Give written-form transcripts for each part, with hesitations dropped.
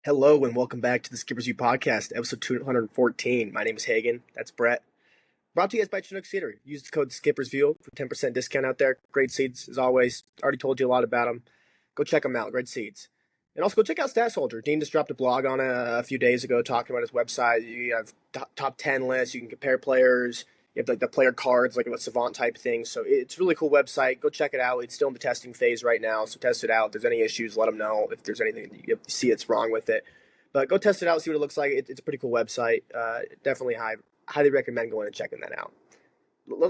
Hello and welcome back to the Skippers View podcast, episode 214. My name is Hagen. That's Brett. Brought to you guys by Chinook Cedar. Use the code SkippersView for 10% discount out there. Great seeds, as always. Already told you a lot about them. Go check them out. Great seeds. And also go check out Stat Soldier. Dean just dropped a blog on it a few days ago talking about his website. You have top 10 lists. You can compare players. You have like the player cards, like a savant type thing. So it's a really cool website. Go check it out. It's still in the testing phase right now. So test it out. If there's any issues, let them know. If there's anything that you see that's wrong with it. But go test it out, see what it looks like. It's a pretty cool website. Definitely highly recommend going and checking that out.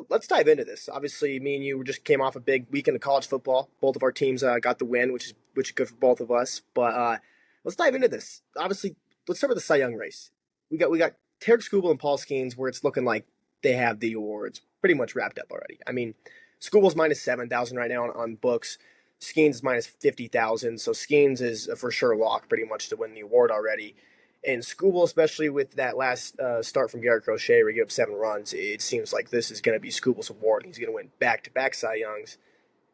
Let's dive into this. Obviously, me and you just came off a big weekend of college football. Both of our teams got the win, which is good for both of us. But let's dive into this. Obviously, let's start with the Cy Young race. We got Tarek Skubal and Paul Skeens, where it's looking like they have the awards pretty much wrapped up already. I mean, Skubal's minus 7,000 right now on books. Skeens is minus 50,000, so Skeens is a for sure lock pretty much to win the award already. And Skubal, especially with that last start from Garrett Crochet where he gave up 7 runs, it seems like this is going to be Skubal's award. He's going to win back-to-back Cy Youngs.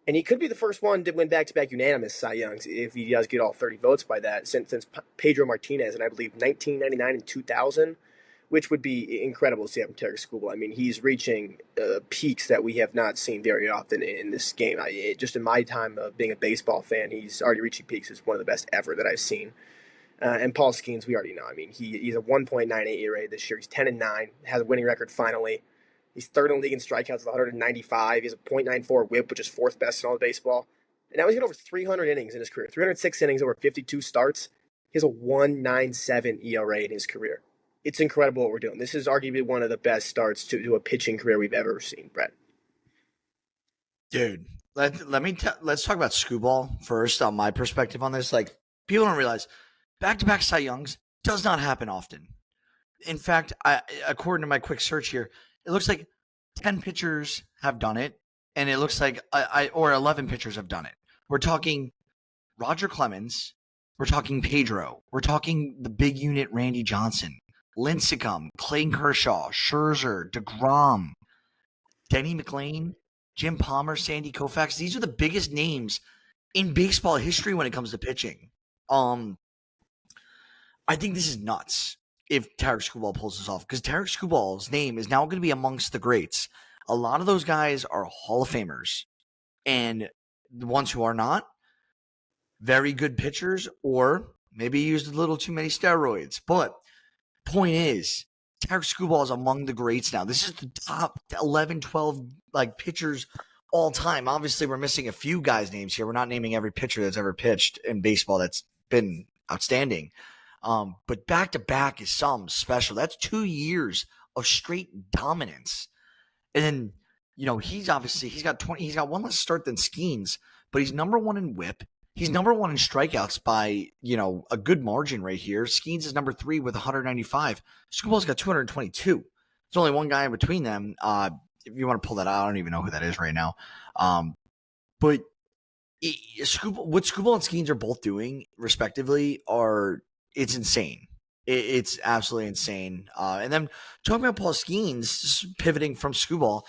And he could be the first one to win back-to-back unanimous Cy Youngs if he does get all 30 votes by that, since Pedro Martinez in, I believe, 1999 and 2000, which would be incredible to see from Tarek Skubal. I mean, he's reaching peaks that we have not seen very often in this game. Just in my time of being a baseball fan, he's already reaching peaks as one of the best ever that I've seen. And Paul Skeens, we already know. I mean, he's a 1.98 ERA this year. He's 10-9, has a winning record finally. He's third in the league in strikeouts with 195. He has a .94 WHIP, which is fourth best in all of baseball. And now he's got over 300 innings in his career. 306 innings over 52 starts. He has a 1.97 ERA in his career. It's incredible what we're doing. This is arguably one of the best starts to a pitching career we've ever seen, Brett. Dude, let's talk about Skubal first on my perspective on this. Like, people don't realize back-to-back Cy Youngs does not happen often. In fact, according to my quick search here, it looks like 10 pitchers have done it, and it looks like or 11 pitchers have done it. We're talking Roger Clemens, we're talking Pedro, we're talking the big unit Randy Johnson, Lincecum, Clayton Kershaw, Scherzer, DeGrom, Denny McLain, Jim Palmer, Sandy Koufax. These are the biggest names in baseball history when it comes to pitching. I think this is nuts if Tarek Skubal pulls this off, because Tarek Skubal's name is now going to be amongst the greats. A lot of those guys are Hall of Famers, and the ones who are not, very good pitchers, or maybe used a little too many steroids. But point is, Tarek Skubal is among the greats now. This is the top 11, 12 pitchers all time. Obviously, we're missing a few guys' names here. We're not naming every pitcher that's ever pitched in baseball that's been outstanding. But back-to-back is something special. That's 2 years of straight dominance. And then, he's got one less start than Skeens, but he's number one in WHIP. He's number one in strikeouts by, a good margin right here. Skeens is number 3 with 195. Skubal's got 222. There's only one guy in between them. If you want to pull that out, I don't even know who that is right now. But what Skubal and Skeens are both doing, respectively, it's insane. It's absolutely insane. And then talking about Paul Skeens, pivoting from Skubal,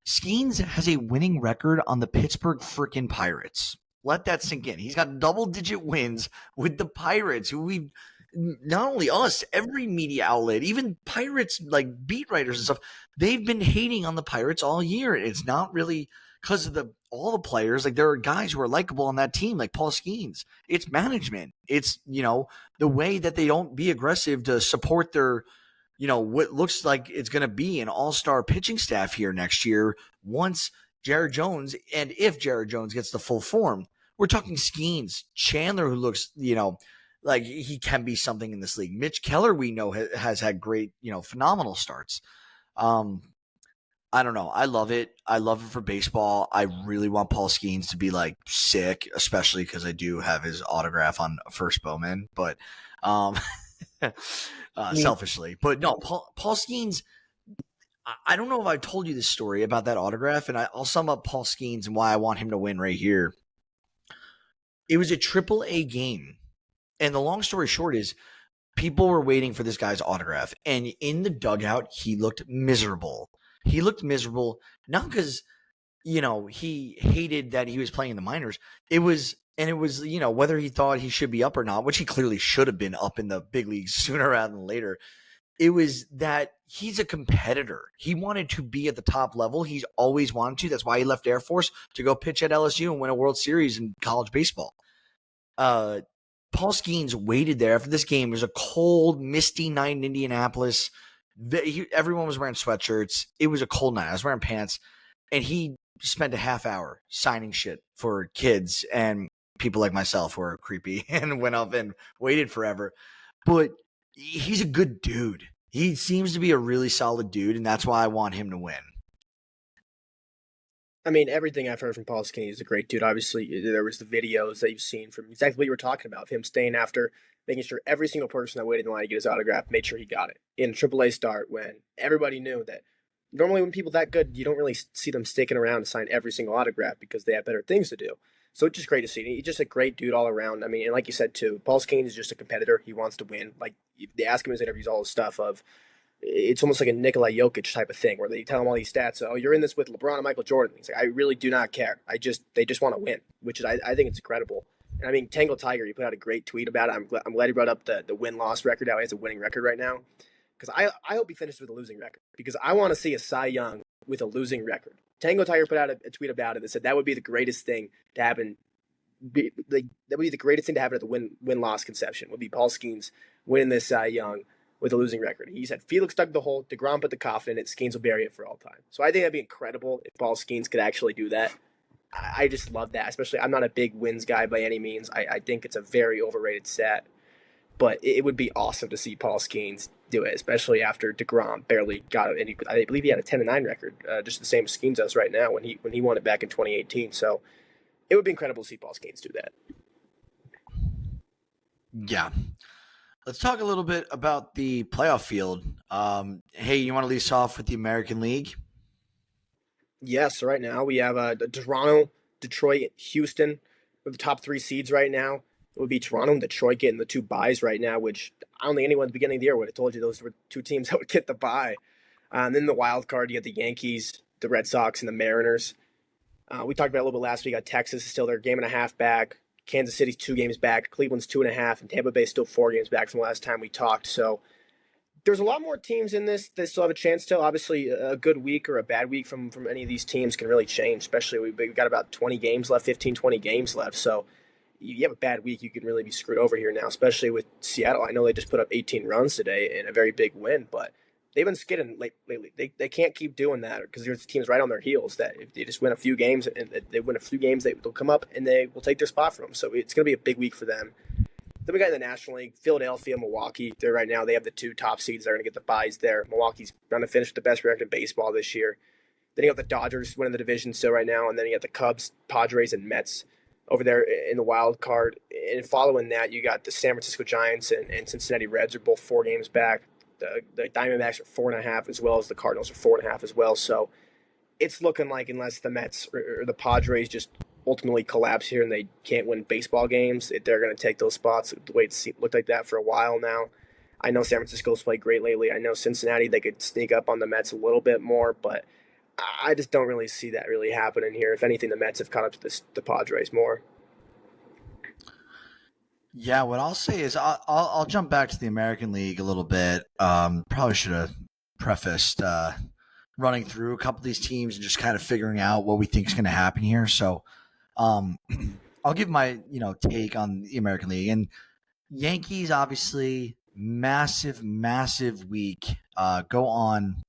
Skeens has a winning record on the Pittsburgh freaking Pirates. Let that sink in. He's got double-digit wins with the Pirates, who not only us, every media outlet, even Pirates, beat writers and stuff, they've been hating on the Pirates all year. It's not really because of all the players. There are guys who are likable on that team, like Paul Skeens. It's management. It's, the way that they don't be aggressive to support their, what looks like it's going to be an all-star pitching staff here next year once Jared Jones, and if Jared Jones gets the full form. We're talking Skeens, Chandler, who looks, like he can be something in this league. Mitch Keller, we know, has had great, phenomenal starts. I don't know. I love it. I love it for baseball. I really want Paul Skeens to be sick, especially because I do have his autograph on First Bowman, but selfishly. But no, Paul Skeens, I don't know if I told you this story about that autograph, and I'll sum up Paul Skeens and why I want him to win right here. It was a AAA game, and the long story short is people were waiting for this guy's autograph, and in the dugout, he looked miserable. He looked miserable, not because he hated that he was playing in the minors. It was, whether he thought he should be up or not, which he clearly should have been up in the big leagues sooner rather than later. It was that he's a competitor. He wanted to be at the top level. He's always wanted to. That's why he left Air Force to go pitch at LSU and win a World Series in college baseball. Paul Skeens waited there after this game. It was a cold, misty night in Indianapolis. Everyone was wearing sweatshirts. It was a cold night. I was wearing pants. And he spent a half hour signing shit for kids and people like myself who are creepy and went up and waited forever. But he's a good dude. He seems to be a really solid dude, and that's why I want him to win. I mean, everything I've heard from Paul Skeens is a great dude. Obviously, there was the videos that you've seen from exactly what you were talking about, of him staying after, making sure every single person that waited in line to get his autograph made sure he got it. In a AAA start, when everybody knew that normally when people that good, you don't really see them sticking around to sign every single autograph because they have better things to do. So it's just great to see. He's just a great dude all around. I mean, and like you said too, Paul Skeens is just a competitor. He wants to win. Like they ask him in his interviews all this stuff of, it's almost like a Nikola Jokic type of thing where they tell him all these stats. Oh, you're in this with LeBron and Michael Jordan. He's like, I really do not care. They just want to win, which is I think it's incredible. And I mean, Tangle Tiger, he put out a great tweet about it. I'm glad he brought up the win-loss record. How he has a winning record right now. Because I hope he finishes with a losing record. Because I want to see a Cy Young with a losing record. Tango Tiger put out a tweet about it that said that would be the greatest thing to happen. That would be the greatest thing to happen at the win-loss conception. Would be Paul Skeens winning this Cy Young with a losing record. He said Felix dug the hole, DeGrom put the coffin in it, Skeens will bury it for all time. So I think that'd be incredible if Paul Skeens could actually do that. I just love that. Especially, I'm not a big wins guy by any means. I think it's a very overrated stat. But it would be awesome to see Paul Skeens do it, especially after DeGrom barely got it. And I believe he had a 10-9 record, just the same as Skeens does right now when he won it back in 2018. So it would be incredible to see Paul Skeens do that. Yeah. Let's talk a little bit about the playoff field. Hey, you want to lead us off with the American League? Yes, right now we have Toronto, Detroit, Houston. We're the top three seeds right now. It would be Toronto and Detroit getting the two byes right now, which I don't think anyone at the beginning of the year would have told you those were two teams that would get the bye. And then the wild card, you have the Yankees, the Red Sox, and the Mariners. We talked about it a little bit last week. Texas is still their game and a half back. Kansas City's 2 games back. Cleveland's 2.5, and Tampa Bay's still 4 games back from the last time we talked. So there's a lot more teams in this that still have a chance to. Obviously, a good week or a bad week from any of these teams can really change, especially we've got about 20 games left, 15, 20 games left. So you have a bad week, you can really be screwed over here now, especially with Seattle. I know they just put up 18 runs today in a very big win, but they've been skidding lately. They can't keep doing that because there's teams right on their heels that if they just win a few games and they win a few games, they'll come up and they will take their spot from them. So it's going to be a big week for them. Then we got in the National League, Philadelphia, Milwaukee. They're right now, they have the 2 top seeds. They're going to get the byes there. Milwaukee's going to finish with the best record in baseball this year. Then you got the Dodgers winning the division still right now, and then you got the Cubs, Padres, and Mets over there in the wild card. And following that, you got the San Francisco Giants and Cincinnati Reds are both 4 games back. The Diamondbacks are 4.5 as well as the Cardinals are 4.5 as well. So it's looking like unless the Mets or the Padres just ultimately collapse here and they can't win baseball games, they're going to take those spots the way it looked like that for a while now. I know San Francisco's played great lately. I know Cincinnati, they could sneak up on the Mets a little bit more, but I just don't really see that really happening here. If anything, the Mets have caught up to the Padres more. Yeah, what I'll say is I'll jump back to the American League a little bit. Probably should have prefaced running through a couple of these teams and just kind of figuring out what we think is going to happen here. So I'll give my take on the American League. And Yankees, obviously, massive week. Go on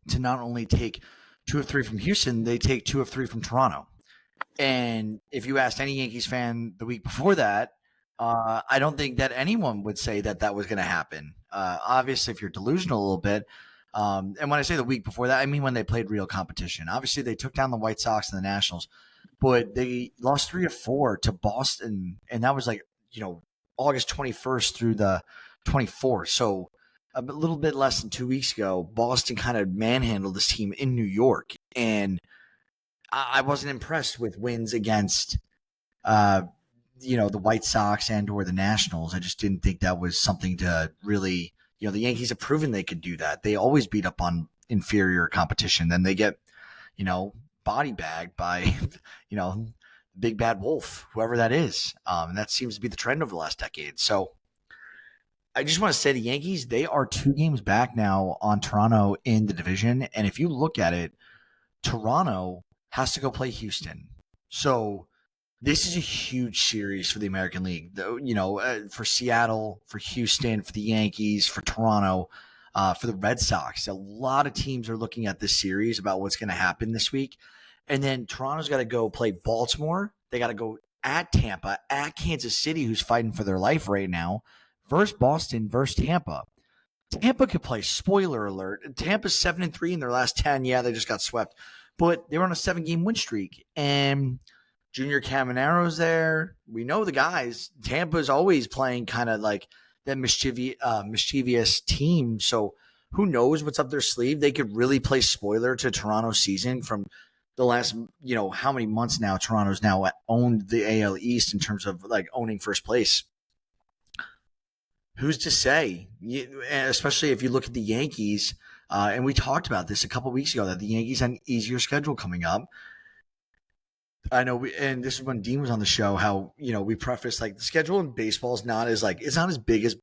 to not only take 2 of 3 from Houston, they take 2 of 3 from Toronto. And if you asked any Yankees fan the week before that, I don't think that anyone would say that was going to happen. Obviously, if you're delusional a little bit, and when I say the week before that, I mean when they played real competition. Obviously, they took down the White Sox and the Nationals, but they lost 3 of 4 to Boston, and that was August 21st through the 24th. So a little bit less than 2 weeks ago, Boston kind of manhandled this team in New York, and I wasn't impressed with wins against the White Sox and or the Nationals. I just didn't think that was something to really, the Yankees have proven they could do that. They always beat up on inferior competition. Then they get, body bagged by, big bad wolf, whoever that is. And that seems to be the trend over the last decade. So I just want to say the Yankees, they are 2 games back now on Toronto in the division. And if you look at it, Toronto has to go play Houston. So this is a huge series for the American League, for Seattle, for Houston, for the Yankees, for Toronto, for the Red Sox. A lot of teams are looking at this series about what's going to happen this week. And then Toronto's got to go play Baltimore. They got to go at Tampa, at Kansas City, who's fighting for their life right now, versus Boston, versus Tampa. Tampa could play, spoiler alert. Tampa's 7-3 in their last 10. Yeah, they just got swept. But they were on a 7-game win streak. And Junior Camaro's there. We know the guys. Tampa's always playing kind of like that mischievous team. So who knows what's up their sleeve? They could really play spoiler to Toronto's season from the last, how many months now Toronto's now owned the AL East in terms of like owning first place. Who's to say? Especially if you look at the Yankees, and we talked about this a couple of weeks ago, that the Yankees had an easier schedule coming up. I know, and this is when Dean was on the show, how, we prefaced like the schedule in baseball is not as it's not as big as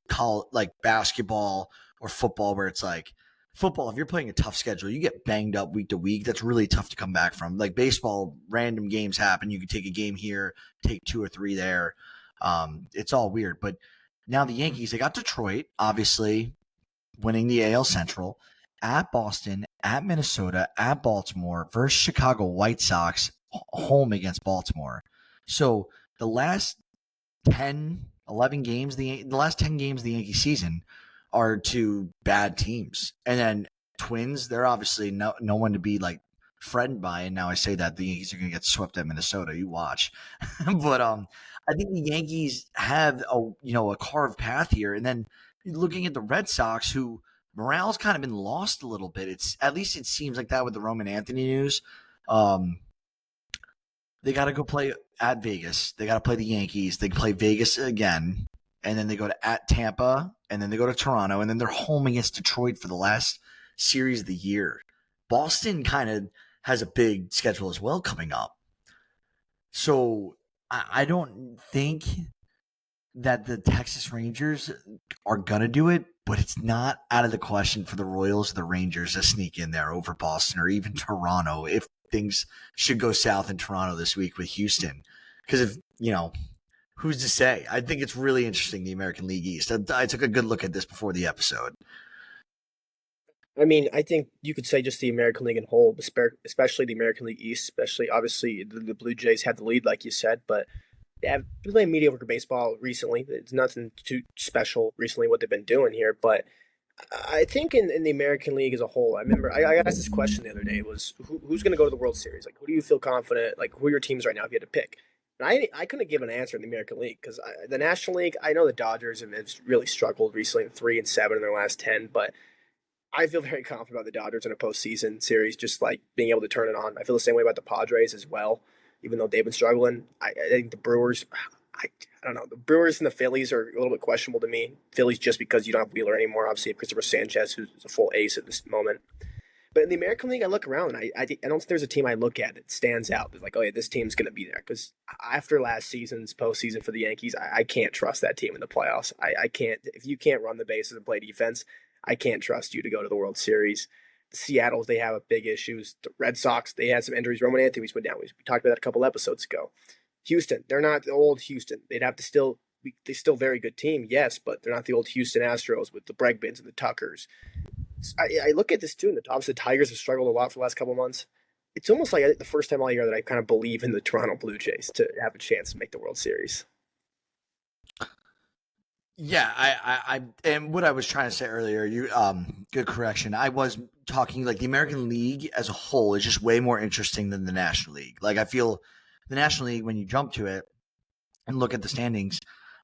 basketball or football, where it's like football, if you're playing a tough schedule, you get banged up week to week. That's really tough to come back from. Like baseball, random games happen. You can take a game here, take 2 or 3 there. It's all weird. But now the Yankees, they got Detroit, obviously winning the AL Central, at Boston, at Minnesota, at Baltimore, versus Chicago White Sox, home against Baltimore. So the last 10, 11 games, the last 10 games of the Yankee season are to bad teams. And then Twins, they're obviously no one to be threatened by. And now I say that the Yankees are going to get swept at Minnesota. You watch. But I think the Yankees have a carved path here. And then looking at the Red Sox, who morale's kind of been lost a little bit. It's at least it seems like that with the Roman Anthony news. They got to go play at Vegas. They got to play the Yankees. They play Vegas again, and then they go to at Tampa, and then they go to Toronto, and then they're home against Detroit for the last series of the year. Boston kind of has a big schedule as well coming up. So I don't think that the Texas Rangers are going to do it, but it's not out of the question for the Royals or the Rangers to sneak in there over Boston or even Toronto if things should go south in Toronto this week with Houston. Because if, who's to say? I think it's really interesting, the American League East. I took a good look at this before the episode. I mean, I think you could say just the American League in whole, especially the American League East, especially obviously the Blue Jays had the lead, like you said, but they have been playing mediocre baseball recently. It's nothing too special recently what they've been doing here, but I think in the American League as a whole, I remember I asked this question the other day, was who's going to go to the World Series? Like, who do you feel confident? Like, who are your teams right now if you had to pick? And I couldn't give an answer in the American League because the National League, I know the Dodgers have really struggled recently, 3-7 in their last 10, but I feel very confident about the Dodgers in a postseason series, just like being able to turn it on. I feel the same way about the Padres as well, even though they've been struggling. I think the Brewers, I don't know. The Brewers and the Phillies are a little bit questionable to me. Phillies just because you don't have Wheeler anymore. Obviously, you have Christopher Sanchez, who's a full ace at this moment. But in the American League, I look around, and I don't think there's a team I look at that stands out. It's like, oh, yeah, this team's going to be there. Because after last season's postseason for the Yankees, I can't trust that team in the playoffs. I can't. If you can't run the bases and play defense, I can't trust you to go to the World Series. The Seattle's, they have big issues. The Red Sox, they had some injuries. Roman Anthony's went down. We talked about that a couple episodes ago. Houston, they're not the old Houston. They'd have to they're still a very good team, yes, but they're not the old Houston Astros with the Bregmans and the Tuckers. I look at this too, and obviously the Tigers have struggled a lot for the last couple of months. It's almost like the first time all year that I kind of believe in the Toronto Blue Jays to have a chance to make the World Series. Yeah, I and what I was trying to say earlier, you good correction. I was talking like the American League as a whole is just way more interesting than the National League. Like I feel the National League, when you jump to it and look at the standings,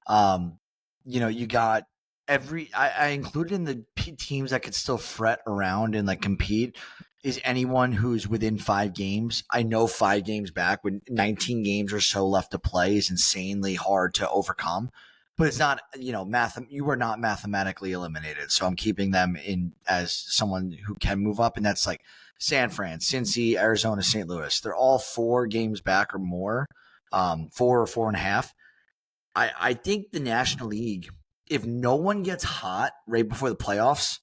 you got I included in the teams that could still fret around and like compete is anyone who's within 5 games. I know 5 games back when 19 games or so left to play is insanely hard to overcome. but it's not, you are not mathematically eliminated. So I'm keeping them in as someone who can move up. And that's like San Fran, Cincy, Arizona, St. Louis. They're all 4 games back or more, 4 or 4.5. I think the National League, if no one gets hot right before the playoffs,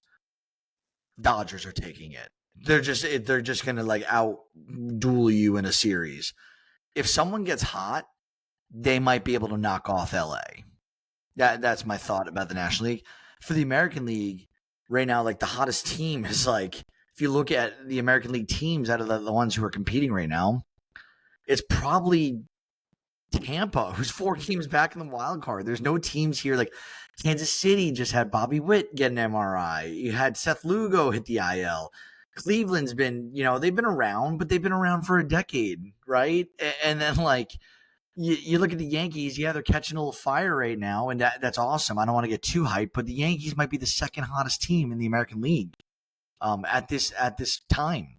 Dodgers are taking it. They're just going to like out duel you in a series. If someone gets hot, they might be able to knock off LA. That's my thought about the National League. For the American League, right now, like the hottest team is like, if you look at the American League teams out of the ones who are competing right now, it's probably Tampa, who's 4 games back in the wild card. There's no teams here. Like Kansas City just had Bobby Witt get an MRI. You had Seth Lugo hit the IL. Cleveland's been, they've been around, but they've been around for a decade, right? And then like, you look at the Yankees, they're catching a little fire right now, and that's awesome. I don't want to get too hyped, but the Yankees might be the second hottest team in the American League at this time.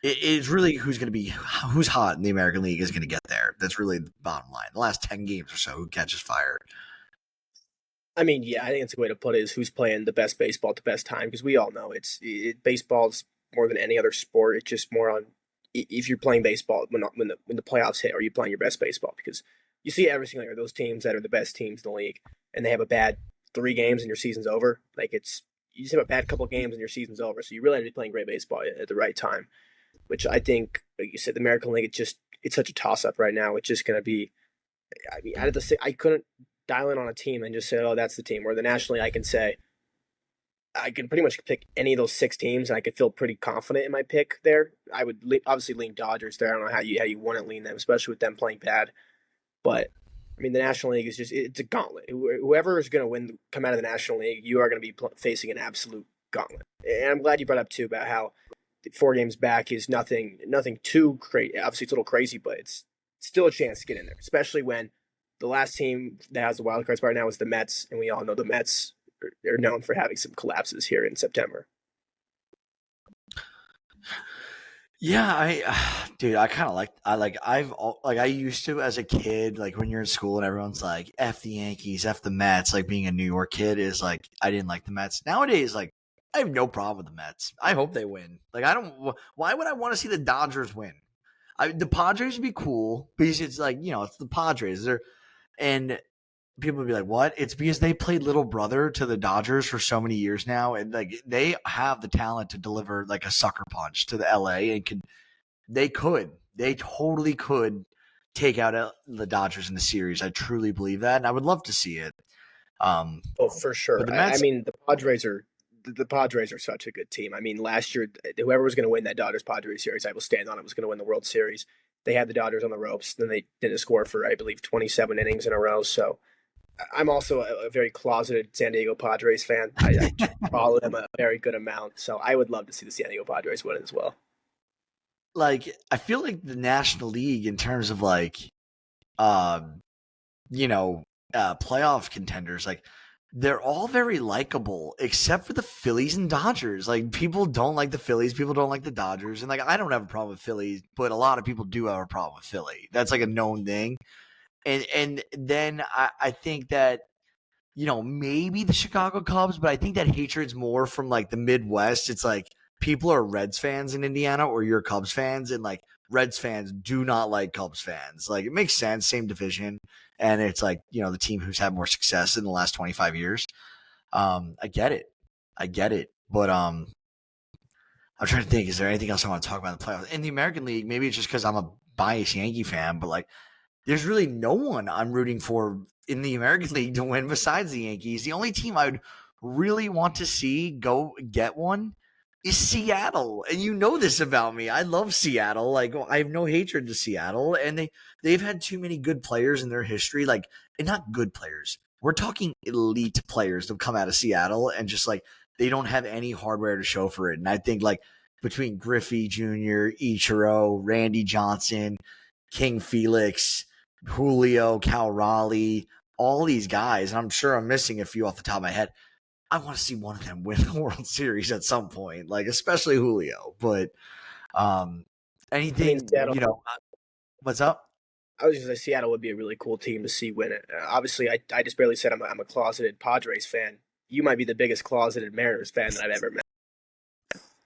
It's really who's hot in the American League is going to get there. That's really the bottom line. The last 10 games or so, who catches fire. I mean, yeah, I think it's a way to put it is who's playing the best baseball at the best time, because we all know baseball's more than any other sport. It's just more on if you're playing baseball when the playoffs hit, are you playing your best baseball? Because you see every single year those teams that are the best teams in the league, and they have a bad 3 games and your season's over. Like you just have a bad couple of games and your season's over. So you really have to be playing great baseball at the right time, which I think, like you said, the American League, it's such a toss up right now. It's just going to be. I mean, I couldn't dial in on a team and just say, oh, that's the team. Where the National League, I can say, I can pretty much pick any of those 6 teams, and I could feel pretty confident in my pick there. I would obviously lean Dodgers there. I don't know how you wouldn't lean them, especially with them playing bad. But I mean, the National League is it's a gauntlet. Whoever is going to come out of the National League, you are going to be facing an absolute gauntlet. And I'm glad you brought up too about how 4 games back is nothing too crazy. Obviously, it's a little crazy, but it's still a chance to get in there, especially when the last team that has the wild card spot right now is the Mets, and we all know the Mets are known for having some collapses here in September. Yeah, I used to as a kid, like when you're in school and everyone's like, F the Yankees, F the Mets, like being a New York kid is like, I didn't like the Mets. Nowadays, like, I have no problem with the Mets. I hope they win. Like, why would I want to see the Dodgers win? The Padres would be cool because it's like, it's the Padres. And people would be like, what? It's because they played little brother to the Dodgers for so many years now. And like, they have the talent to deliver like a sucker punch to the LA and they totally could take out the Dodgers in the series. I truly believe that. And I would love to see it. For sure. I mean, the Padres are such a good team. I mean, last year, whoever was going to win that Dodgers-Padres series, I will stand on it, was going to win the World Series. They had the Dodgers on the ropes. Then they didn't score for, I believe, 27 innings in a row. So I'm also a very closeted San Diego Padres fan. I follow them a very good amount. So I would love to see the San Diego Padres win as well. Like, I feel like the National League in terms of like, playoff contenders, like, they're all very likable except for the Phillies and Dodgers. Like, people don't like the Phillies, people don't like the Dodgers, and like, I don't have a problem with Phillies, but a lot of people do have a problem with Philly. That's like a known thing. And then I think that, maybe the Chicago Cubs, but I think that hatred's more from like the Midwest. It's like people are Reds fans in Indiana or you're Cubs fans, and like Reds fans do not like Cubs fans. Like, it makes sense, same division. And it's like, the team who's had more success in the last 25 years. I get it. But I'm trying to think, is there anything else I want to talk about in the playoffs? In the American League, maybe it's just because I'm a biased Yankee fan, but like, there's really no one I'm rooting for in the American League to win besides the Yankees. The only team I would really want to see go get one is Seattle. And you know this about me. I love Seattle. Like, I have no hatred to Seattle. And they've had too many good players in their history. Like, and not good players. We're talking elite players that come out of Seattle and just like, they don't have any hardware to show for it. And I think like between Griffey Jr., Ichiro, Randy Johnson, King Felix, Julio, Cal Raleigh, all these guys, and I'm sure I'm missing a few off the top of my head, I want to see one of them win the World Series at some point, like especially Julio. But anything, Seattle, what's up? I was just say Seattle would be a really cool team to see win it. Obviously, I just barely said I'm a closeted Padres fan. You might be the biggest closeted Mariners fan that I've ever met.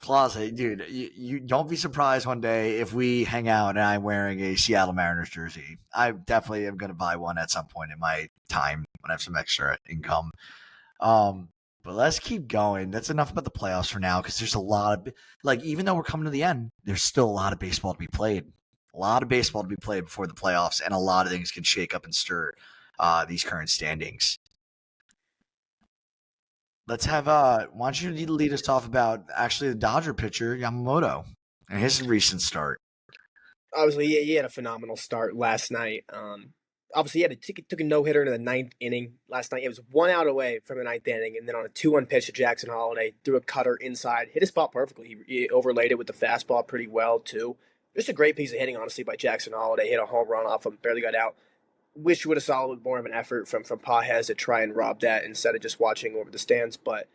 Closet, dude. You don't be surprised one day if we hang out and I'm wearing a Seattle Mariners jersey. I definitely am going to buy one at some point in my time when I have some extra income. But let's keep going. That's enough about the playoffs for now because there's a lot of even though we're coming to the end, there's still a lot of baseball to be played. A lot of baseball to be played before the playoffs, and a lot of things can shake up and stir these current standings. Let's have why don't you lead us off about actually the Dodger pitcher Yamamoto and his recent start. Obviously, he had a phenomenal start last night. Obviously, he took a no hitter in the ninth inning last night. It was 1 out away from the ninth inning, and then on a 2-1 pitch to Jackson Holiday, threw a cutter inside, hit his spot perfectly. He overlaid it with the fastball pretty well too. Just a great piece of hitting, honestly, by Jackson Holiday. Hit a home run off him, barely got out. Wish you would have saw with more of an effort from Pages to try and rob that instead of just watching over the stands. But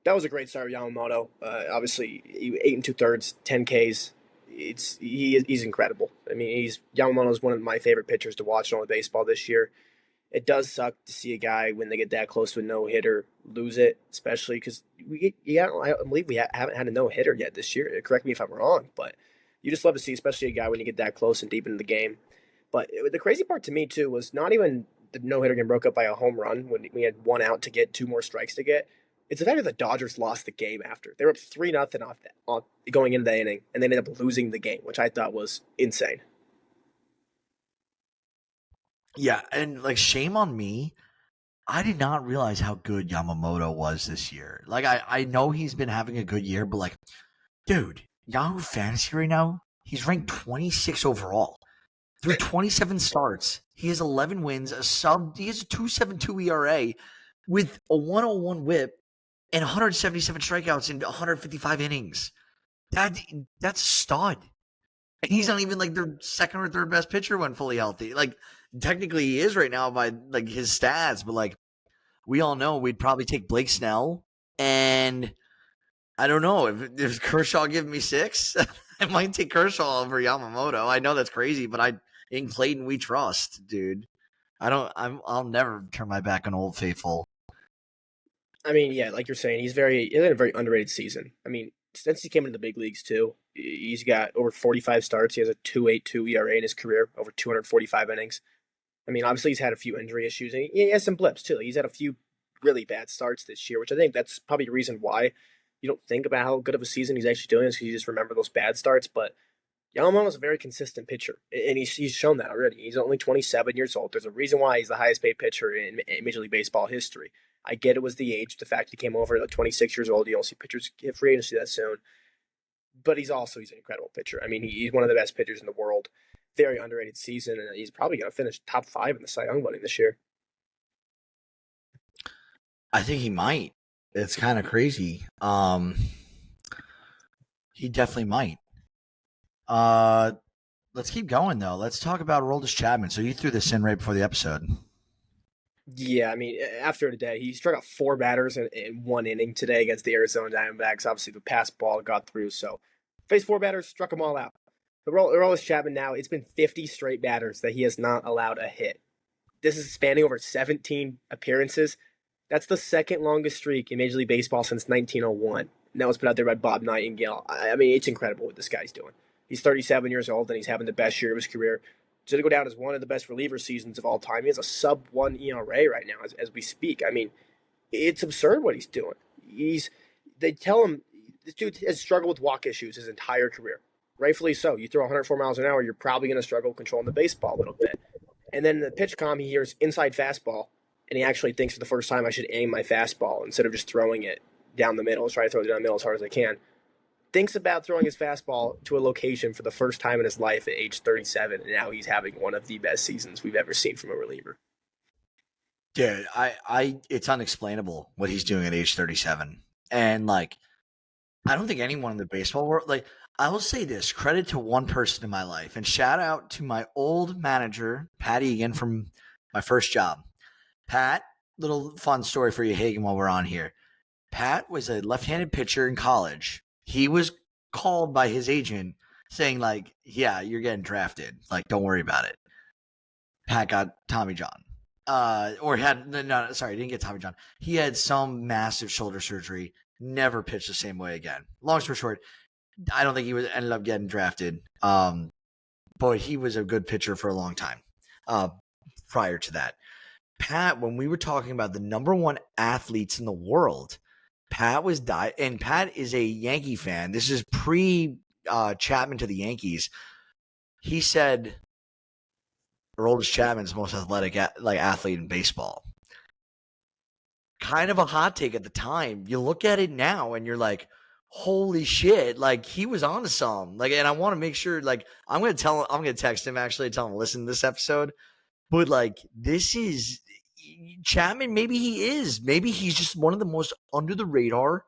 that was a great start, Yamamoto. Obviously, 8 2/3, 10 Ks. He's incredible. I mean, Yamamoto is one of my favorite pitchers to watch in all the baseball this year. It does suck to see a guy when they get that close to a no hitter lose it, especially because I believe we haven't had a no hitter yet this year. Correct me if I'm wrong, but you just love to see, especially a guy when you get that close and deep into the game. But the crazy part to me too was not even the no hitter getting broke up by a home run when we had 1 out to get 2 more strikes to get. It's the fact that the Dodgers lost the game after. They were up 3-0 going into the inning, and they ended up losing the game, which I thought was insane. Yeah, and shame on me. I did not realize how good Yamamoto was this year. I know he's been having a good year, but dude, Yahoo Fantasy right now, he's ranked 26 overall. Through 27 starts, he has 11 wins, he has a 2.72 ERA with a 101 whip and 177 strikeouts in 155 innings. That's a stud. And he's not even their second or third best pitcher when fully healthy. Technically he is right now by his stats, but we all know we'd probably take Blake Snell, and I don't know if Kershaw give me 6, I might take Kershaw over Yamamoto. I know that's crazy, but in Clayton we trust, dude. I'll never turn my back on Old Faithful. I mean, yeah, like you're saying, he had a very underrated season. I mean, since he came into the big leagues too, he's got over 45 starts. He has a 2.82 ERA in his career, over 245 innings. I mean, obviously he's had a few injury issues, and he has some blips too. He's had a few really bad starts this year, which I think that's probably the reason why you don't think about how good of a season he's actually doing, is because you just remember those bad starts. But Yamamoto's a very consistent pitcher, and he's shown that already. He's only 27 years old. There's a reason why he's the highest paid pitcher in Major League Baseball history. I get it was the age, the fact he came over at 26 years old. You don't see pitchers get free agency that soon. But he's an incredible pitcher. I mean, he's one of the best pitchers in the world. Very underrated season, and he's probably going to finish top 5 in the Cy Young voting this year. I think he might. It's kind of crazy. He definitely might. Let's keep going though. Let's talk about Aroldis Chapman. So you threw this in right before the episode. Yeah, I mean, after today, he struck out 4 batters in 1 inning today against the Arizona Diamondbacks. Obviously, the pass ball got through, so faced 4 batters, struck them all out. The Aroldis Chapman now, it's been 50 straight batters that he has not allowed a hit. This is spanning over 17 appearances. That's the second longest streak in Major League Baseball since 1901. And that was put out there by Bob Nightingale. I mean, it's incredible what this guy's doing. He's 37 years old, and he's having the best year of his career. He's going to go down as one of the best reliever seasons of all time. He has a sub-1 ERA right now as we speak. I mean, it's absurd what he's doing. They tell him this dude has struggled with walk issues his entire career. Rightfully so. You throw 104 miles an hour, you're probably going to struggle controlling the baseball a little bit. And then in the pitch comm, he hears inside fastball, and he actually thinks for the first time I should aim my fastball instead of just throwing it down the middle. Try to throw it down the middle as hard as I can. Thinks about throwing his fastball to a location for the first time in his life at age 37, and now he's having one of the best seasons we've ever seen from a reliever. Dude, it's unexplainable what he's doing at age 37. And I don't think anyone in the baseball world, I will say this, credit to one person in my life, and shout out to my old manager, Pat Egan, from my first job. Pat, little fun story for you, Hagen, while we're on here. Pat was a left-handed pitcher in college. He was called by his agent saying, yeah, you're getting drafted. Don't worry about it. Pat got Tommy John. He didn't get Tommy John. He had some massive shoulder surgery, never pitched the same way again. Long story short, I don't think he ended up getting drafted. But he was a good pitcher for a long time prior to that. Pat, when we were talking about the number one athletes in the world, Pat was and Pat is a Yankee fan. This is pre Chapman to the Yankees. He said Aroldis Chapman's the most athletic athlete in baseball. Kind of a hot take at the time. You look at it now and you're like, holy shit, like he was on to something. Like, and I want to make sure, like, I'm gonna text him actually, tell him listen to this episode. But like, this is Chapman, maybe he is. Maybe he's just one of the most under the radar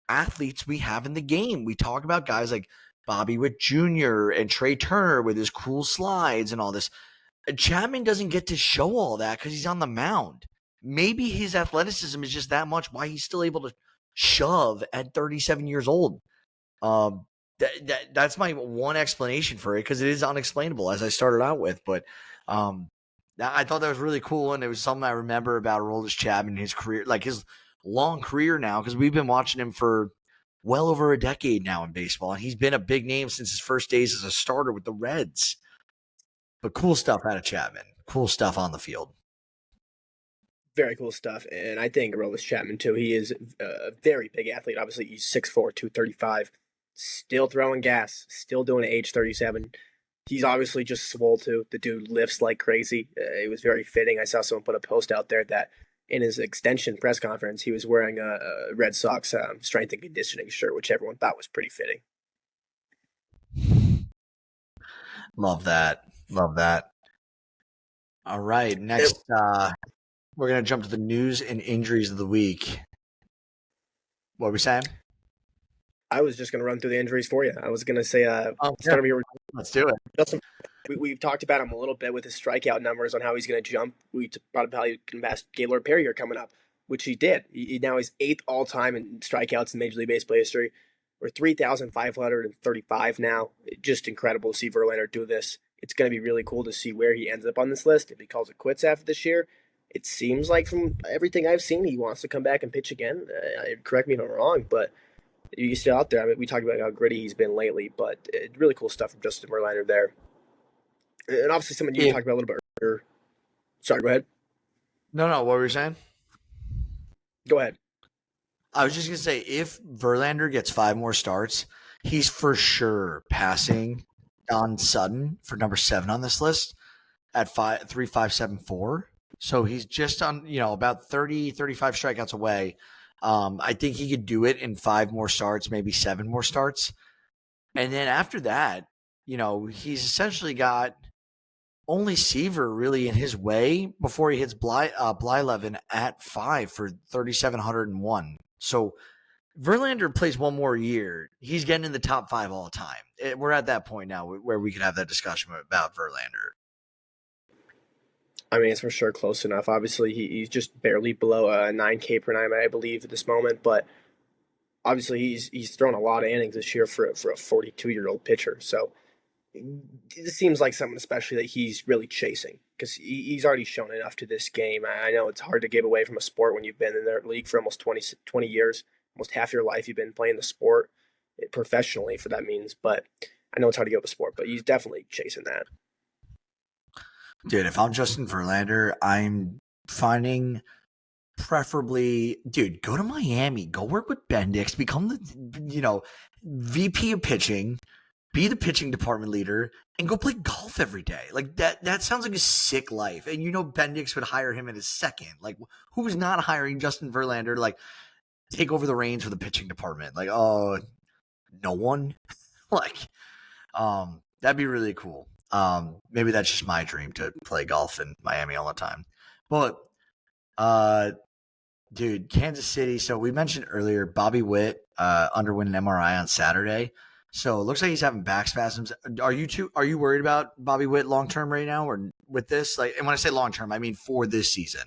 athletes we have in the game. We talk about guys like Bobby Witt Jr. and Trey Turner with his cool slides and all this. Chapman doesn't get to show all that because he's on the mound. Maybe his athleticism is just that much why he's still able to shove at 37 years old. That's my one explanation for it, because it is unexplainable, as I started out with. But I thought that was really cool, and it was something I remember about Aroldis Chapman, his career, like his long career now, because we've been watching him for well over a decade now in baseball, and he's been a big name since his first days as a starter with the Reds. But cool stuff out of Chapman. Cool stuff on the field. Very cool stuff. And I think Aroldis Chapman, too, he is a very big athlete. Obviously, he's 6'4", 235, still throwing gas, still doing it at age 37. He's obviously just swole, too. The dude lifts like crazy. It was very fitting. I saw someone put a post out there that in his extension press conference, he was wearing a Red Sox strength and conditioning shirt, which everyone thought was pretty fitting. Love that. Love that. All right. Next, we're going to jump to the news and injuries of the week. What were we saying? I was just going to run through the injuries for you. I was going to say, let's do it. We've talked about him a little bit with his strikeout numbers on how he's going to jump. We brought up how he can pass Gaylord Perry here coming up, which he did. Now he's 8th all-time in strikeouts in Major League Baseball history. We're 3,535 now. Just incredible to see Verlander do this. It's going to be really cool to see where he ends up on this list. If he calls it quits after this year, it seems like from everything I've seen, he wants to come back and pitch again. Correct me if I'm wrong, but he's still out there. I mean, we talked about how gritty he's been lately, but really cool stuff from Justin Verlander there. And obviously someone you talked about a little bit earlier. Sorry, go ahead. No, what were you saying? Go ahead. I was just going to say, if Verlander gets 5 more starts, he's for sure passing Don Sutton for number 7 on this list at 3.574. So he's just on, about 30, 35 strikeouts away. I think he could do it in 5 more starts, maybe 7 more starts. And then after that, he's essentially got only Seaver really in his way before he hits Blyleven at 5 for 3,701. So Verlander plays one more year. He's getting in the top 5 all the time. We're at that point now where we could have that discussion about Verlander. I mean, it's for sure close enough. Obviously, he's just barely below a 9K per nine, I believe, at this moment. But obviously, he's thrown a lot of innings this year for a 42-year-old pitcher. So it seems like something especially that he's really chasing, because he's already shown enough to this game. I know it's hard to give away from a sport when you've been in the league for almost 20 years. Almost half your life you've been playing the sport professionally, for that means. But I know it's hard to give up a sport, but he's definitely chasing that. Dude, if I'm Justin Verlander, I'm finding preferably, go to Miami, go work with Bendix, become the, VP of pitching, be the pitching department leader, and go play golf every day. Like that sounds like a sick life. And Bendix would hire him in a second. Like, who's not hiring Justin Verlander to take over the reins for the pitching department? Like, oh, no one. That'd be really cool. Maybe that's just my dream, to play golf in Miami all the time. But, dude, Kansas City. So we mentioned earlier, Bobby Witt underwent an MRI on Saturday. So it looks like he's having back spasms. Are you worried about Bobby Witt long term right now, or with this? And when I say long term, I mean for this season.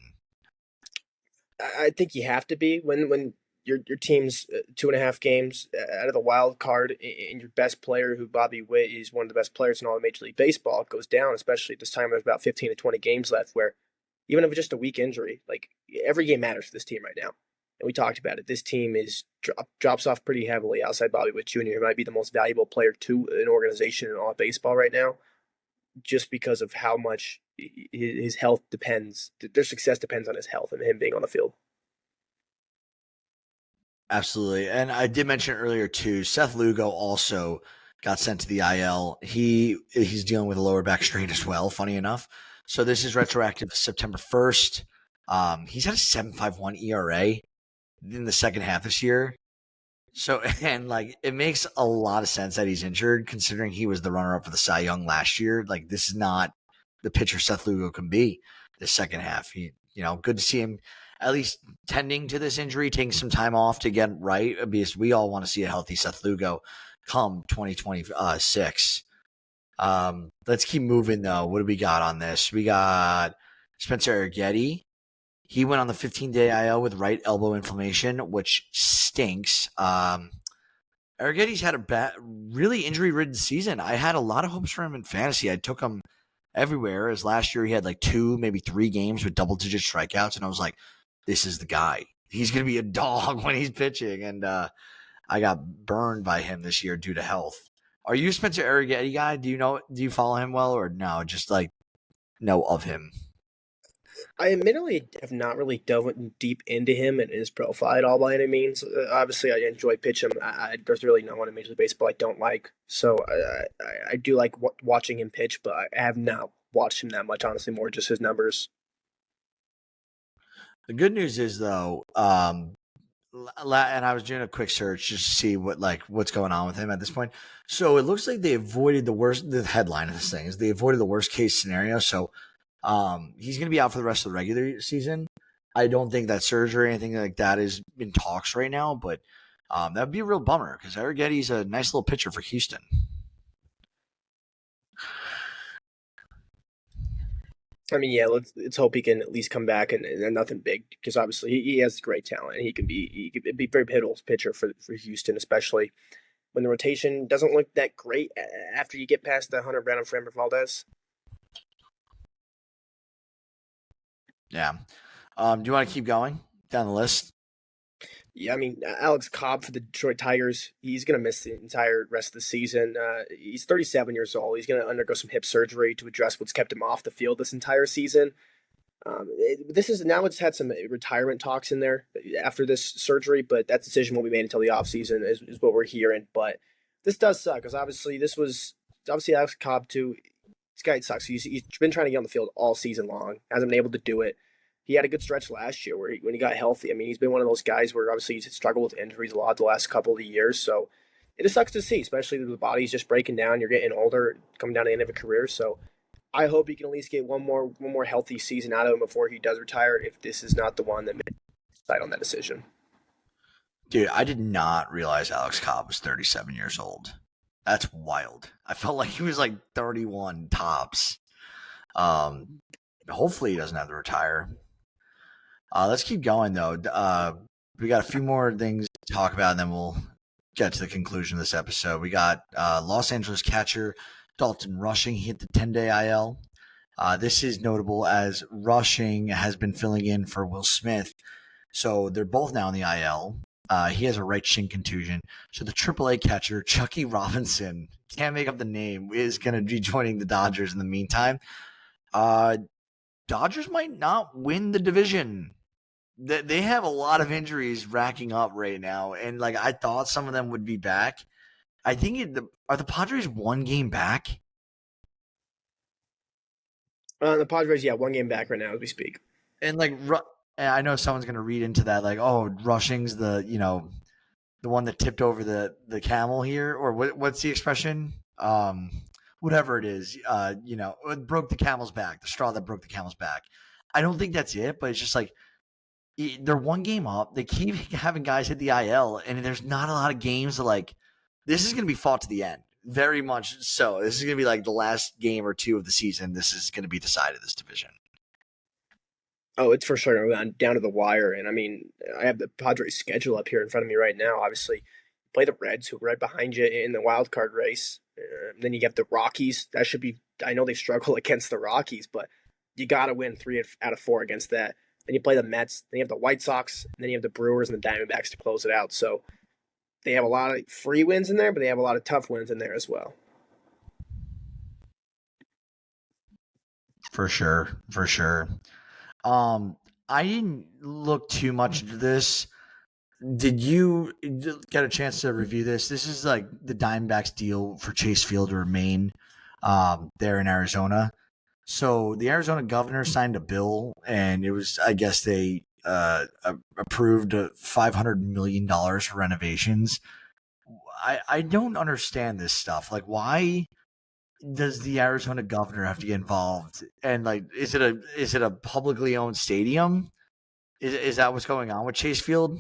I think you have to be when your team's 2.5 games out of the wild card, and your best player, who Bobby Witt is one of the best players in all of Major League Baseball, goes down. Especially at this time, there's about 15 to 20 games left. Where even if it's just a weak injury, like every game matters to this team right now. And we talked about it. This team is drops off pretty heavily outside Bobby Witt Jr., who might be the most valuable player to an organization in all of baseball right now, just because of how much his health depends. Their success depends on his health and him being on the field. Absolutely. And I did mention earlier too, Seth Lugo also got sent to the IL. He's dealing with a lower back strain as well, funny enough. So this is retroactive to September 1st. He's had a 7.51 ERA in the second half this year. So, and like, it makes a lot of sense that he's injured considering he was the runner up for the Cy Young last year. Like, this is not the pitcher Seth Lugo can be this second half. Good to see him at least tending to this injury, taking some time off to get right, because we all want to see a healthy Seth Lugo come 2026. Let's keep moving though. What do we got on this? We got Spencer Arrighetti. He went on the 15-day IL with right elbow inflammation, which stinks. Arrighetti's had a really injury-ridden season. I had a lot of hopes for him in fantasy. I took him everywhere, as last year he had like 2, maybe 3 games with double-digit strikeouts, and I was like, this is the guy. He's going to be a dog when he's pitching, and I got burned by him this year due to health. Are you a Spencer Arrighetti guy? Do you follow him well, or no? Just like know of him? I admittedly have not really dove deep into him and his profile at all by any means. Obviously, I enjoy pitching. There's really no one in Major League Baseball I don't like. So I do like watching him pitch, but I have not watched him that much, honestly, more just his numbers. The good news is, though, and I was doing a quick search just to see what's going on with him at this point. So it looks like they avoided the headline of this thing is they avoided the worst case scenario. So he's going to be out for the rest of the regular season. I don't think that surgery or anything like that is in talks right now, but that would be a real bummer because Arrighetti's a nice little pitcher for Houston. I mean, yeah, let's hope he can at least come back and nothing big, because obviously he has great talent. He could be a very pivotal pitcher for Houston, especially when the rotation doesn't look that great after you get past the Hunter Brown and Framber Valdez. Yeah. Do you want to keep going down the list? Yeah, I mean, Alex Cobb for the Detroit Tigers, he's going to miss the entire rest of the season. He's 37 years old. He's going to undergo some hip surgery to address what's kept him off the field this entire season. It's had some retirement talks in there after this surgery, but that decision won't be made until the offseason is what we're hearing. But this does suck, because obviously Alex Cobb too. This guy sucks. He's been trying to get on the field all season long, hasn't been able to do it. He had a good stretch last year when he got healthy. I mean, he's been one of those guys where obviously he's struggled with injuries a lot the last couple of years. So it just sucks to see, especially the body's just breaking down. You're getting older, coming down to the end of a career. So I hope he can at least get one more healthy season out of him before he does retire, if this is not the one that made decide on that decision. Dude, I did not realize Alex Cobb was 37 years old. That's wild. I felt like he was like 31 tops. Hopefully he doesn't have to retire. Let's keep going, though. We got a few more things to talk about, and then we'll get to the conclusion of this episode. We got Los Angeles catcher Dalton Rushing. He hit the 10-day IL. This is notable as Rushing has been filling in for Will Smith. So they're both now in the IL. He has a right shin contusion. So the AAA catcher, Chucky Robinson, can't make up the name, is going to be joining the Dodgers in the meantime. Dodgers might not win the division. They have a lot of injuries racking up right now, and I thought some of them would be back. I think are the Padres 1 game back? The Padres, 1 game back right now as we speak. And I know someone's going to read into that Rushing's the one that tipped over the camel here, or what's the expression? Whatever it is, it broke the camel's back, the straw that broke the camel's back. I don't think that's it, but it's just they're 1 game up. They keep having guys hit the IL, and there's not a lot of games that this is going to be fought to the end. Very much so. This is going to be the last game or two of the season. This is going to be decided, this division. Oh, it's for sure down to the wire. And I mean, I have the Padres schedule up here in front of me right now. Obviously, play the Reds, who are right behind you in the wild card race. Then you have the Rockies. That should be. I know they struggle against the Rockies, but you got to win three out of four against that. Then you play the Mets. Then you have the White Sox. And then you have the Brewers and the Diamondbacks to close it out. So they have a lot of free wins in there, but they have a lot of tough wins in there as well. For sure, for sure. I didn't look too much into this. Did you get a chance to review this? This is like the Diamondbacks deal for Chase Field to remain there in Arizona. So the Arizona governor signed a bill, and it was, I guess, they approved $500 million for renovations. I don't understand this stuff. Like, why does the Arizona governor have to get involved? And like, is it a publicly owned stadium? Is that what's going on with Chase Field?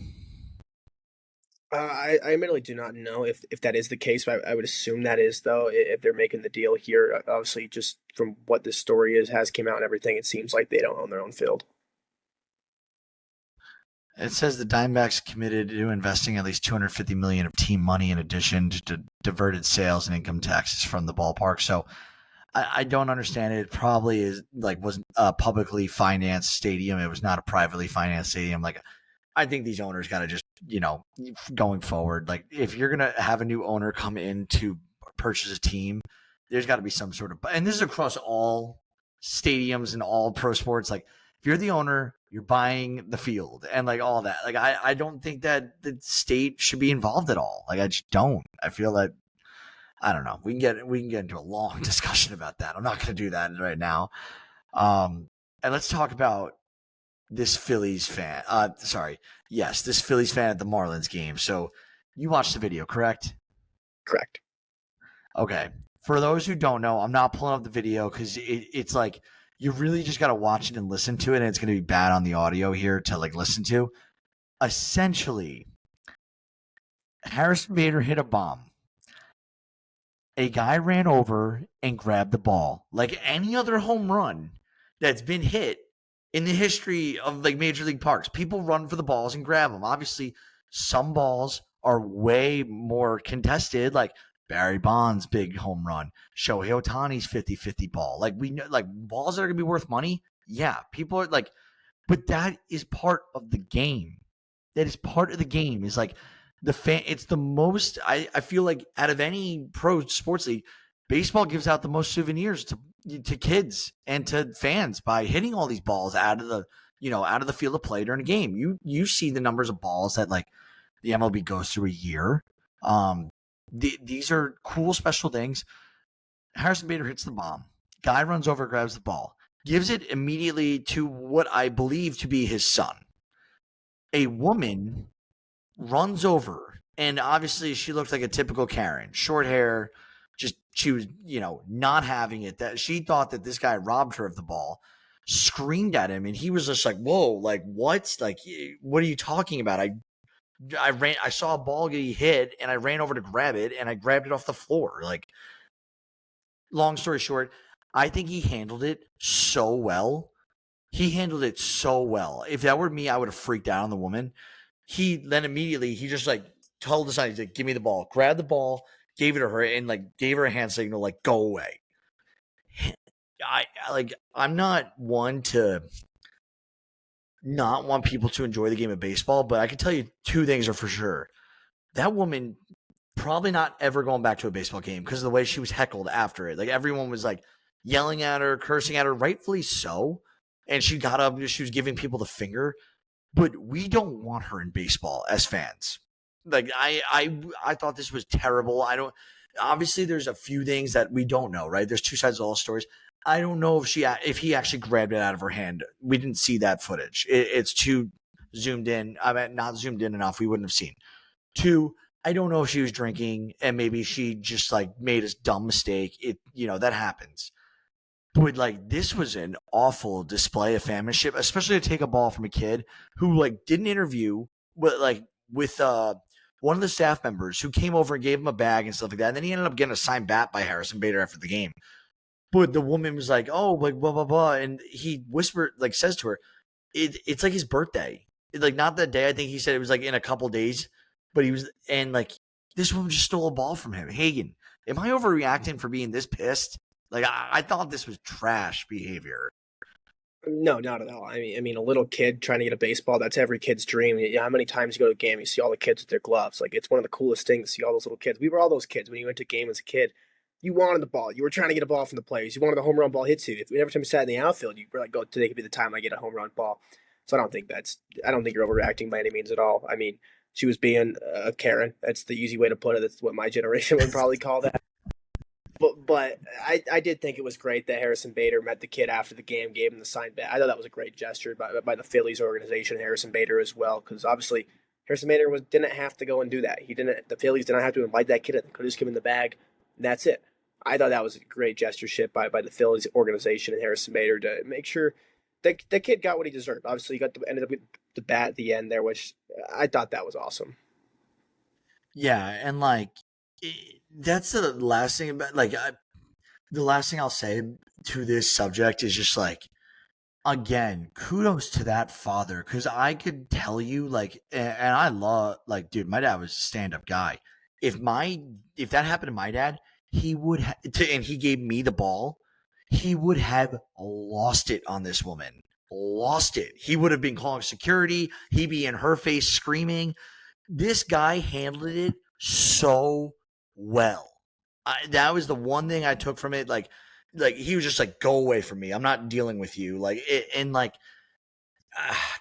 I admittedly do not know if that is the case, but I would assume that is, though, if they're making the deal here. Obviously, just from what this story has came out and everything, it seems like they don't own their own field. It says the Diamondbacks committed to investing at least $250 million of team money in addition to diverted sales and income taxes from the ballpark. So I don't understand it. It probably is like wasn't a publicly financed stadium. It was not a privately financed stadium. Like, I think these owners got to just, going forward, like if you're going to have a new owner come in to purchase a team, there's got to be some sort of, and this is across all stadiums and all pro sports. Like, if you're the owner, you're buying the field and like all that. Like, I don't think that the state should be involved at all. Like, I just don't. I feel that, I don't know. We can get into a long discussion about that. I'm not going to do that right now. And let's talk about this Phillies fan. This Phillies fan at the Marlins game. So you watched the video, correct? Correct. Okay. For those who don't know, I'm not pulling up the video because it's like you really just got to watch it and listen to it, and it's going to be bad on the audio here to like listen to. Essentially, Harrison Bader hit a bomb. A guy ran over and grabbed the ball like any other home run that's been hit in the history of like major league parks. People run for the balls and grab them. Obviously, some balls are way more contested, like Barry Bonds' big home run, Shohei Ohtani's 50-50 ball. Like, we know, like, balls that are going to be worth money. Yeah, people are like, but that is part of the game. That is part of the game. Is like the fan. It's the most. I feel like out of any pro sports league, baseball gives out the most souvenirs to kids and to fans by hitting all these balls out of the field of play during a game. You see the numbers of balls that like the MLB goes through a year. These are cool special things. Harrison Bader hits the bomb. Guy runs over, grabs the ball, gives it immediately to what I believe to be his son. A woman runs over, and obviously she looks like a typical Karen, short hair. Just she was, not having it. That she thought that this guy robbed her of the ball, screamed at him, and he was just like, "Whoa, like what? Like, what are you talking about? I saw a ball get hit, and I ran over to grab it, and I grabbed it off the floor." Like, long story short, I think he handled it so well. He handled it so well. If that were me, I would have freaked out on the woman. He then immediately, he just like told the son, he's like, "Give me the ball," grabbed the ball, gave it to her, and like gave her a hand signal, like, "Go away." I'm not one to not want people to enjoy the game of baseball, but I can tell you two things are for sure. That woman probably not ever going back to a baseball game because of the way she was heckled after it. Like, everyone was like yelling at her, cursing at her, rightfully so. And she got up, she was giving people the finger. But we don't want her in baseball as fans. Like, I thought this was terrible. Obviously there's a few things that we don't know, right? There's two sides of all stories. I don't know if he actually grabbed it out of her hand. We didn't see that footage. It's too zoomed in. I mean, not zoomed in enough. We wouldn't have seen. Two, I don't know if she was drinking and maybe she just like made a dumb mistake. That happens. But like, this was an awful display of fanmanship, especially to take a ball from a kid who like did an interview with one of the staff members who came over and gave him a bag and stuff like that. And then he ended up getting a signed bat by Harrison Bader after the game. But the woman was like, "Oh, like blah blah blah," and he whispered, like, says to her, it's like his birthday. Like, not the day. I think he said it was like in a couple days, but and like this woman just stole a ball from him. Hagen, am I overreacting for being this pissed? Like, I thought this was trash behavior. No, not at all. I mean, a little kid trying to get a baseball, that's every kid's dream. Yeah, how many times you go to a game, you see all the kids with their gloves. Like, it's one of the coolest things to see all those little kids. We were all those kids when you went to a game as a kid. You wanted the ball. You were trying to get a ball from the players. You wanted the home run ball hit to you. Every time you sat in the outfield, you were like, "Oh, today could be the time I get a home run ball." So I don't think you're overreacting by any means at all. I mean, she was being a Karen. That's the easy way to put it. That's what my generation would probably call that. But I did think it was great that Harrison Bader met the kid after the game, gave him the sign back. I thought that was a great gesture by the Phillies organization, Harrison Bader as well, because obviously Harrison Bader didn't have to go and do that. He didn't. The Phillies did not have to invite that kid in. They could have just given him the bag. And that's it. I thought that was a great gestureship by the Phillies organization and Harrison Bader to make sure the kid got what he deserved. Obviously, he ended up with the bat at the end there, which I thought that was awesome. Yeah, and like that's the last thing about the last thing I'll say to this subject is just like, again, kudos to that father, because I could tell you, like, and I love, like, dude, my dad was a stand-up guy. If that happened to my dad, he would and he gave me the ball, he would have lost it on this woman. Lost it. He would have been calling security. He'd be in her face screaming. This guy handled it so well. That was the one thing I took from it. Like he was just like, go away from me. I'm not dealing with you.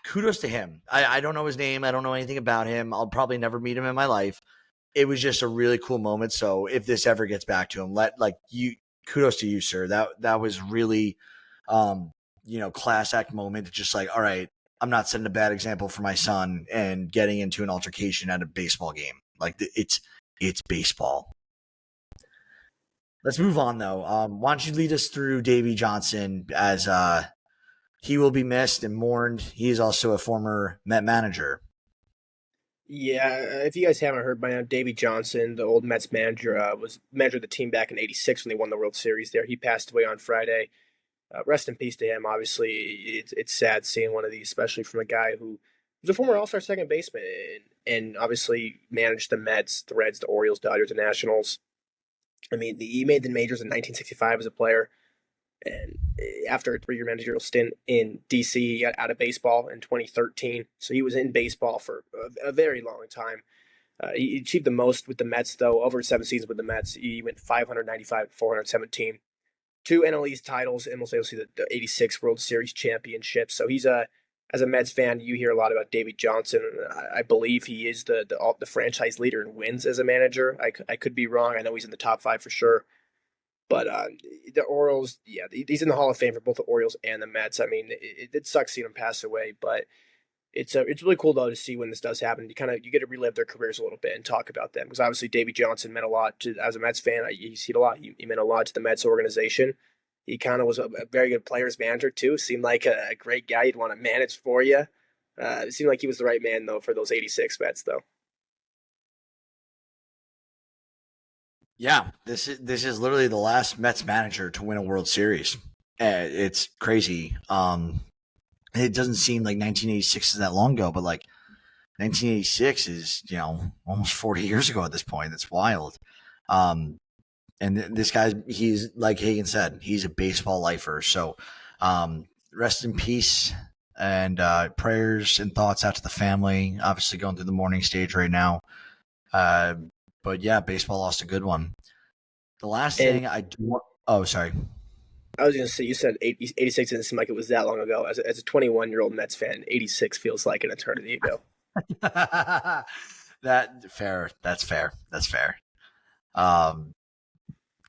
Kudos to him. I don't know his name. I don't know anything about him. I'll probably never meet him in my life. It was just a really cool moment. So if this ever gets back to him, kudos to you, sir. That was really, class act moment. Just like, all right, I'm not setting a bad example for my son and getting into an altercation at a baseball game. Like, it's baseball. Let's move on, though. Why don't you lead us through Davey Johnson, as he will be missed and mourned. He is also a former Met manager. Yeah, if you guys haven't heard by now, Davey Johnson, the old Mets manager, was manager of the team back in '86 when they won the World Series there. He passed away on Friday. Rest in peace to him. Obviously, it's sad seeing one of these, especially from a guy who was a former All-Star second baseman and obviously managed the Mets, the Reds, the Orioles, Dodgers, the Nationals. I mean, he made the majors in 1965 as a player. And after a 3-year managerial stint in D.C., he got out of baseball in 2013. So he was in baseball for a very long time. He achieved the most with the Mets, though, over 7 seasons with the Mets. He went 595 and 417. 2 NL East titles, and most obviously the '86 World Series championship. So he's as a Mets fan, you hear a lot about Davey Johnson. I believe he is the franchise leader in wins as a manager. I could be wrong. I know he's in the top 5 for sure. But the Orioles, yeah, he's in the Hall of Fame for both the Orioles and the Mets. I mean, it sucks seeing him pass away, but it's really cool though to see when this does happen. You get to relive their careers a little bit and talk about them, because obviously Davey Johnson meant a lot to, as a Mets fan. You see it a lot. He meant a lot to the Mets organization. He kind of was a very good players manager too. Seemed like a great guy you'd want to manage for you. It seemed like he was the right man though for those '86 Mets though. Yeah, this is literally the last Mets manager to win a World Series. It's crazy. It doesn't seem like 1986 is that long ago, but like 1986 is, almost 40 years ago at this point. That's wild. And this guy, he's, like Hagen said, he's a baseball lifer. So rest in peace, and prayers and thoughts out to the family. Obviously going through the mourning stage right now. But yeah, baseball lost a good one. The last thing I do – oh, sorry. I was going to say, you said 86 didn't seem like it was that long ago. As a 21-year-old Mets fan, 86 feels like an eternity ago. That's fair.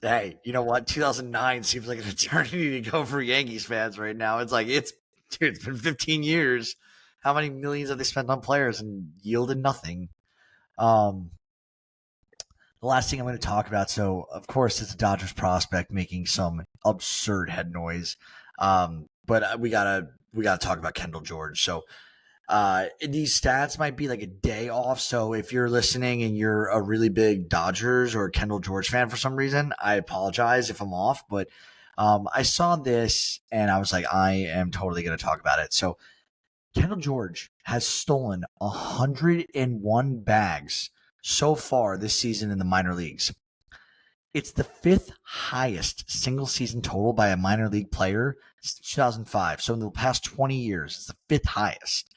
Hey, you know what? 2009 seems like an eternity to go for Yankees fans right now. It's like, it's been 15 years. How many millions have they spent on players and yielded nothing? The last thing I'm going to talk about, so of course it's a Dodgers prospect making some absurd head noise, but we gotta talk about Kendall George. So these stats might be like a day off. So if you're listening and you're a really big Dodgers or Kendall George fan for some reason, I apologize if I'm off. But I saw this and I was like, I am totally going to talk about it. So Kendall George has stolen 101 bags so far this season in the minor leagues. It's the 5th highest single season total by a minor league player since 2005. So in the past 20 years, it's the 5th highest.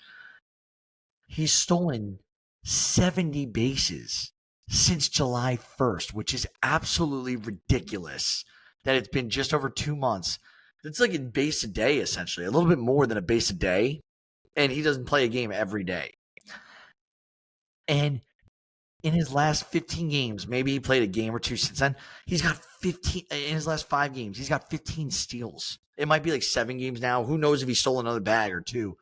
He's stolen 70 bases since July 1st, which is absolutely ridiculous that it's been just over 2 months. It's like a base a day, essentially, a little bit more than a base a day. And he doesn't play a game every day. And in his last 15 games, maybe he played a game or two since then, he's got 15 in his last 5 games. He's got 15 steals. It might be like 7 games now. Who knows if he stole another bag or 2?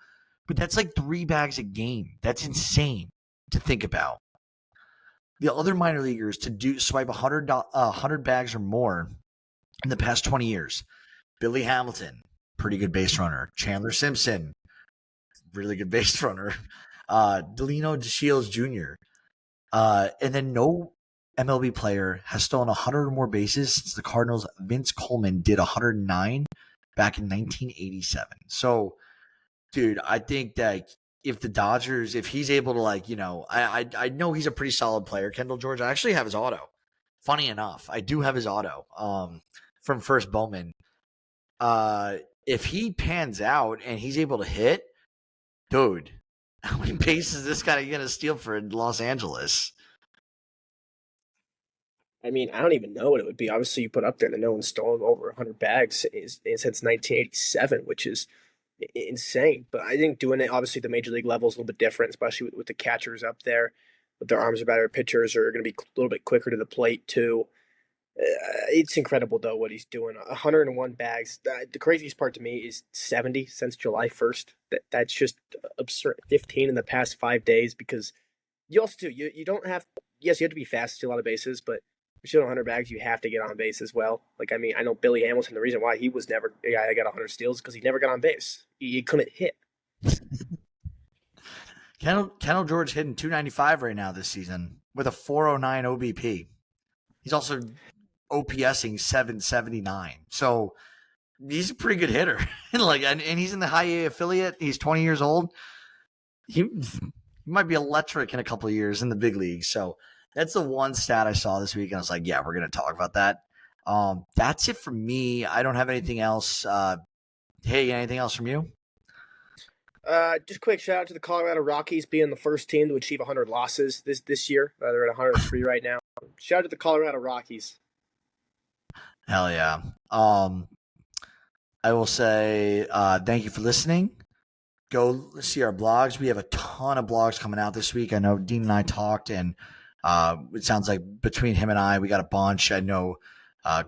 But that's like 3 bags a game. That's insane to think about. The other minor leaguers to swipe 100 bags or more in the past 20 years. Billy Hamilton, pretty good base runner. Chandler Simpson, really good base runner. Delino DeShields Jr. And then no MLB player has stolen 100 or more bases since the Cardinals' Vince Coleman did 109 back in 1987. So, dude, I think that if the Dodgers, if he's able to I know he's a pretty solid player, Kendall George. I actually have his auto. Funny enough, I do have his auto from First Bowman. If he pans out and he's able to hit, dude, how many bases is this guy going to steal for Los Angeles? I mean, I don't even know what it would be. Obviously, you put up there that no one's stolen over 100 bags since 1987, which is insane. But I think doing it, obviously, the major league level is a little bit different, especially with the catchers up there. But their arms are better. Pitchers are going to be a little bit quicker to the plate, too. It's incredible, though, what he's doing. 101 bags. The craziest part to me is 70 since July 1st. That's just absurd. 15 in the past 5 days because you also, too, you don't have – yes, you have to be fast to steal a lot of bases, but – if you're stealing 100 bags, you have to get on base as well. Like, I mean, I know Billy Hamilton, the reason why he was never a guy that got 100 steals because he never got on base. He couldn't hit. Kendall George hitting 295 right now this season with a 409 OBP. He's also OPSing 779. So he's a pretty good hitter. and he's in the high A affiliate. He's 20 years old. He might be electric in a couple of years in the big leagues. So that's the one stat I saw this week, and I was like, yeah, we're going to talk about that. That's it for me. I don't have anything else. Hey, anything else from you? Just quick shout out to the Colorado Rockies being the first team to achieve 100 losses this year. They're at 103 right now. Shout out to the Colorado Rockies. Hell yeah. I will say thank you for listening. Go see our blogs. We have a ton of blogs coming out this week. I know Dean and I talked, and it sounds like between him and I, we got a bunch. I know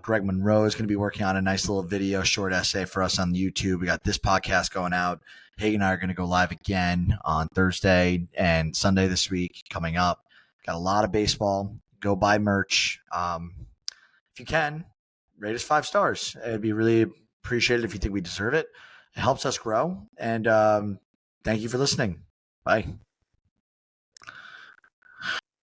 Greg Monroe is going to be working on a nice little video, short essay for us on YouTube. We got this podcast going out. Hagen and I are going to go live again on Thursday and Sunday this week coming up. Got a lot of baseball. Go buy merch. If you can, rate us 5 stars. It'd be really appreciated if you think we deserve it. It helps us grow. And thank you for listening. Bye.